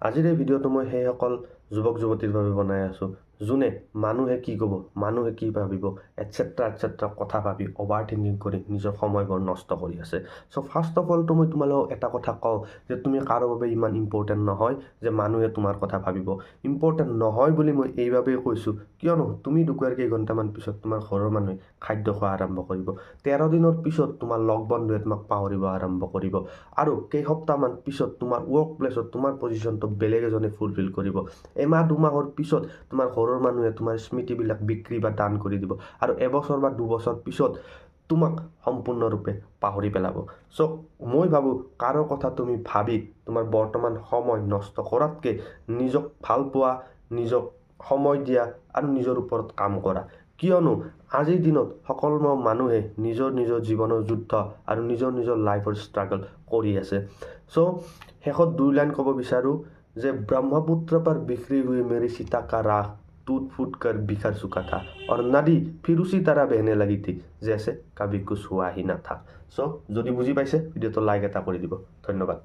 আজিৰ এই ভিডিঅ'টো মই সেইসকল যুৱক যুৱতীৰ বাবে বনাই আছোঁ যোনে মানুহে কি ক'ব, মানুহে কি ভাবিব, এটচেট্ৰা কথা ভাবি অভাৰ থিংকিং কৰি নিজৰ সময়বোৰ নষ্ট কৰি আছে। চ' ফাৰ্ষ্ট অফ অলটো মই তোমালোকক এটা কথা কওঁ যে তুমি কাৰো বাবে ইমান ইম্পৰ্টেণ্ট নহয় যে মানুহে তোমাৰ কথা ভাবিব। ইম্পৰ্টেণ্ট নহয় বুলি মই এইবাবেই কৈছোঁ কিয়নো তুমি দুপৰীয়াৰ কেইঘণ্টামান পিছত তোমাৰ ঘৰৰ মানুহে খাদ্য খোৱা আৰম্ভ কৰিব। 13 দিনৰ পিছত তোমাৰ লগ বন্ধুৱে তোমাক পাহৰিব আৰম্ভ কৰিব আৰু কেইসপ্তাহমান পিছত তোমাৰ ৱৰ্ক প্লেছত তোমাৰ পজিশ্যনটো বেলেগ এজনে ফুলফিল কৰিব। এমাহ দুমাহৰ পিছত তোমাৰ ঘৰৰ মানুহে তোমাৰ স্মৃতিবিলাক বিক্ৰী বা দান কৰি দিব আৰু এবছৰ বা দুবছৰ পিছত তোমাক সম্পূৰ্ণৰূপে পাহৰি পেলাব। চ' মই ভাবোঁ কাৰো কথা তুমি ভাবি তোমাৰ বৰ্তমান সময় নষ্ট কৰাতকৈ নিজক ভাল পোৱা, নিজক সময় দিয়া আৰু নিজৰ ওপৰত কাম কৰা। কিয়নো আজিৰ দিনত সকলো মানুহে নিজৰ জীৱনৰ যুদ্ধ আৰু নিজৰ লাইফৰ ষ্ট্ৰাগল কৰি আছে। চ' শেষত 2 লাইন ক'ব বিচাৰোঁ যে ब्रह्मपुत्र पर बिखरी हुई मेरी सीता का राख टूट फूट कर बिखर चुका था और नदी फिर उसी तरह बहने लगी थी जैसे कभी कुछ हुआ ही ना था। চ' যদি বুজি পাইছে ভিডিঅ'টো লাইক এটা কৰি দিব। ধন্যবাদ।